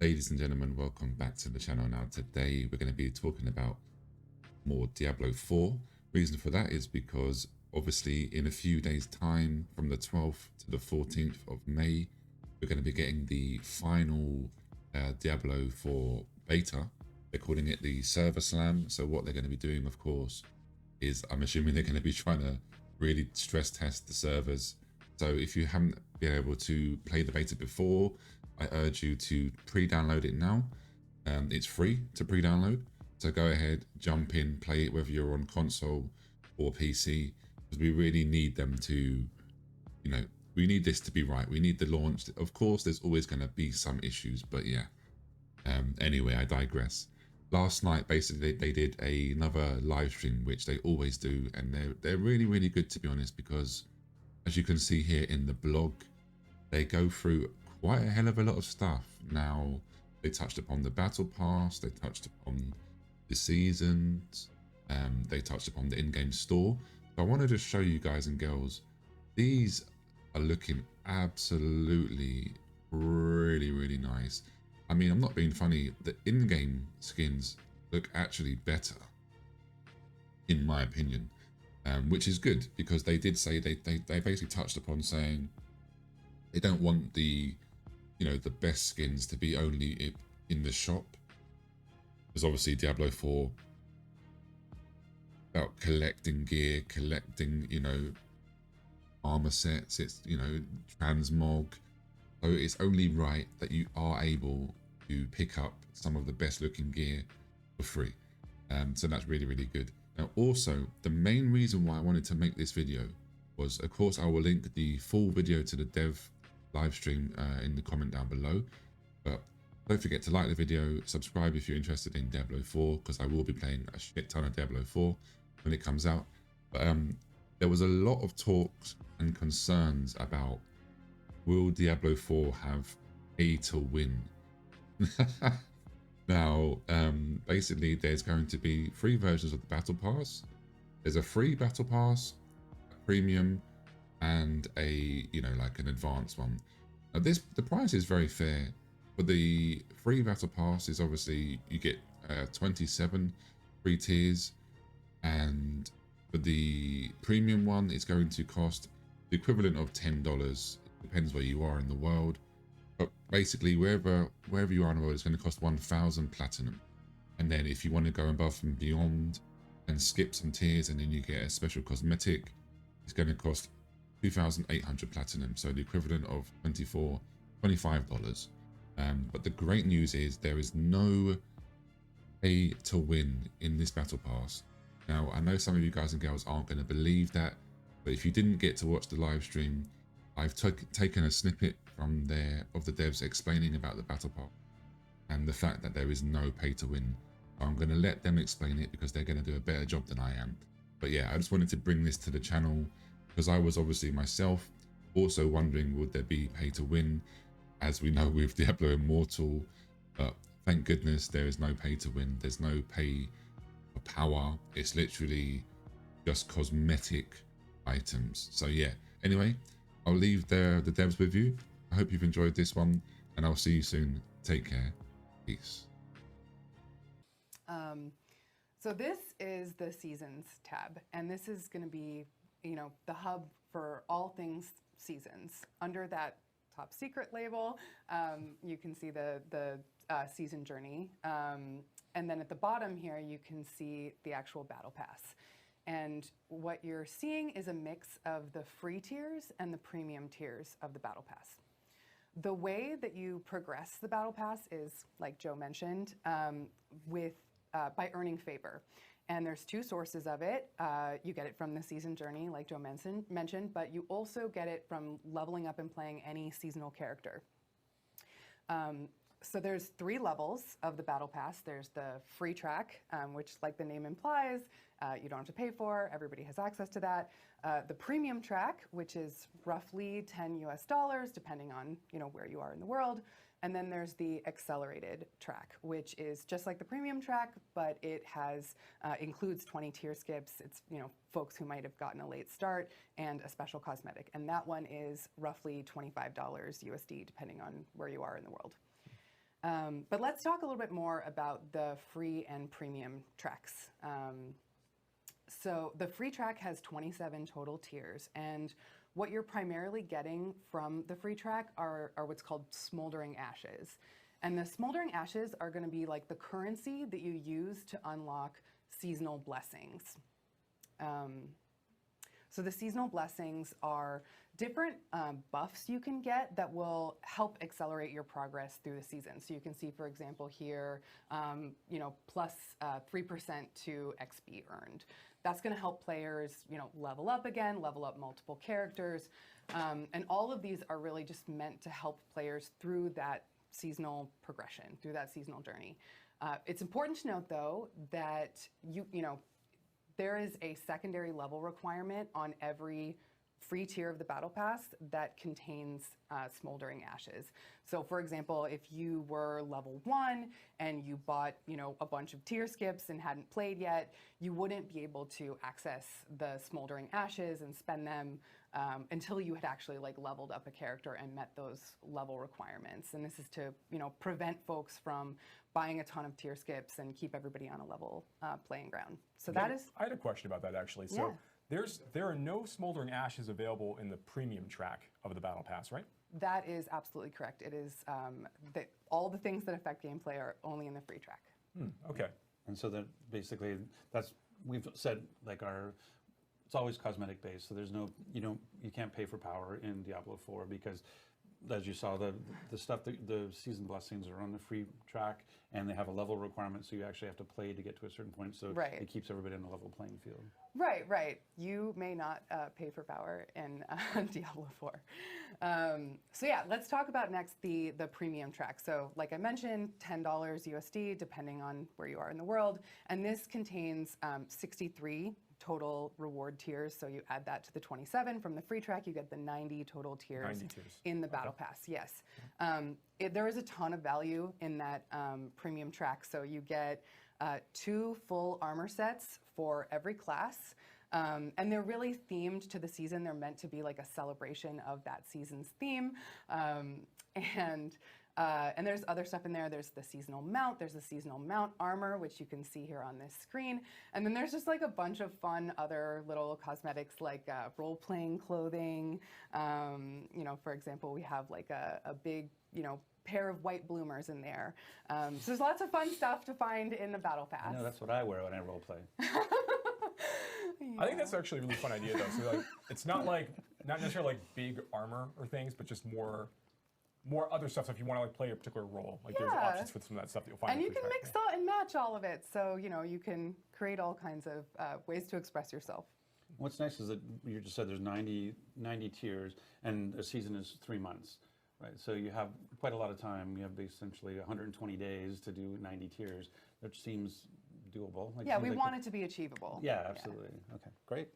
Ladies and gentlemen, welcome back to the channel. Now today we're going to be talking about more Diablo 4. Reason for that is because obviously in a few days time, from the 12th to the 14th of May, we're going to be getting the final Diablo 4 beta. They're calling it the server slam. So what they're going to be doing, of course, is I'm assuming they're going to be trying to really stress test the servers. So if you haven't been able to play the beta before, I urge you to pre-download it now. It's free to pre-download. So go ahead, jump in, play it, whether you're on console or PC, because we really need them to, we need this to be right. We need the launch. Of course, there's always going to be some issues, but yeah. Anyway, I digress. Last night, basically, they did another live stream, which they always do, and they're really, really good, to be honest, because as you can see here in the blog, they go through quite a hell of a lot of stuff. Now, they touched upon the battle pass, they touched upon the seasons, they touched upon the in-game store. So I wanted to show you guys and girls, these are looking absolutely really, really nice. I mean, I'm not being funny, the in-game skins look actually better, in my opinion, which is good, because they did say, they basically touched upon saying they don't want the best skins to be only in the shop, because obviously Diablo 4 about collecting gear, collecting armor sets, it's transmog, so it's only right that you are able to pick up some of the best looking gear for free. So that's really, really good. Now also, the main reason why I wanted to make this video was, of course, I will link the full video to the dev live stream in the comment down below, but don't forget to like the video, subscribe if you're interested in Diablo 4, because I will be playing a shit ton of Diablo 4 when it comes out. But there was a lot of talks and concerns about, will Diablo 4 have pay to win? Now, basically, there's going to be 3 versions of the battle pass. There's a free battle pass, a premium, and a like an advanced one. Now the price is very fair. For the free battle pass is obviously you get 27 free tiers, and for the premium one it's going to cost the equivalent of $10. It depends where you are in the world, but basically wherever you are in the world, it's going to cost 1,000 platinum. And then if you want to go above and beyond and skip some tiers, and then you get a special cosmetic, it's going to cost 2,800 platinum, so the equivalent of $25. But the great news is there is no pay to win in this battle pass. Now, I know some of you guys and girls aren't going to believe that, but if you didn't get to watch the live stream, I've taken a snippet from of the devs explaining about the battle pass and the fact that there is no pay to win. I'm going to let them explain it, because they're going to do a better job than I am. But yeah, I just wanted to bring this to the channel, because I was obviously myself also wondering, would there be pay to win, as we know with Diablo Immortal. But thank goodness there is no pay to win. There's no pay for power. It's literally just cosmetic items. So yeah, anyway, I'll leave the devs with you. I hope you've enjoyed this one, and I'll see you soon. Take care. Peace. So this is the seasons tab, and this is going to be, the hub for all things seasons. Under that top secret label, you can see the season journey, and then at the bottom here you can see the actual battle pass. And what you're seeing is a mix of the free tiers and the premium tiers of the battle pass. The way that you progress the battle pass is, like Joe mentioned, by earning favor. And there's 2 sources of it. You get it from the season journey, like Joe mentioned, but you also get it from leveling up and playing any seasonal character. So there's 3 levels of the battle pass. There's the free track, which, like the name implies, you don't have to pay for. Everybody has access to that. The premium track, which is roughly $10 US, depending on where you are in the world. And then there's the accelerated track, which is just like the premium track, but it has includes 20 tier skips. It's folks who might have gotten a late start, and a special cosmetic. And that one is roughly $25 USD, depending on where you are in the world. But let's talk a little bit more about the free and premium tracks. So the free track has 27 total tiers, and what you're primarily getting from the free track are what's called smoldering ashes. And the smoldering ashes are going to be like the currency that you use to unlock seasonal blessings. So the seasonal blessings are different buffs you can get that will help accelerate your progress through the season. So you can see, for example, here, plus 3% to XP earned. That's going to help players, level up again, level up multiple characters, and all of these are really just meant to help players through that seasonal progression, through that seasonal journey. It's important to note, though, that there is a secondary level requirement on every free tier of the Battle Pass that contains smoldering ashes. So for example, if you were level 1 and you bought a bunch of tier skips and hadn't played yet, you wouldn't be able to access the smoldering ashes and spend them until you had actually leveled up a character and met those level requirements. And this is to prevent folks from buying a ton of tier skips and keep everybody on a level playing ground. So that is. I had a question about that actually. So. Yeah. There are no smoldering ashes available in the premium track of the Battle Pass, right? That is absolutely correct. It is all the things that affect gameplay are only in the free track. Okay. And so that basically, we've said it's always cosmetic based. So there's you can't pay for power in Diablo 4 because, as you saw, the season blessings are on the free track, and they have a level requirement, so you actually have to play to get to a certain point. So it keeps everybody on a level playing field. Right. You may not pay for power in Diablo 4. So yeah, let's talk about next the premium track. So like I mentioned, $10 USD, depending on where you are in the world, and this contains 63 total reward tiers. So you add that to the 27 from the free track, you get the 90 total tiers, in the Battle Pass. Yes. There is a ton of value in that premium track. So you get 2 full armor sets for every class. And they're really themed to the season. They're meant to be like a celebration of that season's theme. And there's other stuff in there. There's the seasonal mount. There's the seasonal mount armor, which you can see here on this screen. And then there's just like a bunch of fun other little cosmetics like role-playing clothing. For example, we have like a big, pair of white bloomers in there. So there's lots of fun stuff to find in the Battle Pass. I know, that's what I wear when I role play. I think that's actually a really fun idea, though. So it's not necessarily big armor or things, but just more other stuff. So if you want to play a particular role, there's options for some of that stuff that you'll find. And you can mix and match all of it. So you can create all kinds of ways to express yourself. What's nice is that you just said there's 90 tiers, and a season is 3 months. Right, so you have quite a lot of time. You have essentially 120 days to do 90 tiers, which seems doable. We want it to be achievable. Yeah, absolutely. Yeah. Okay, great.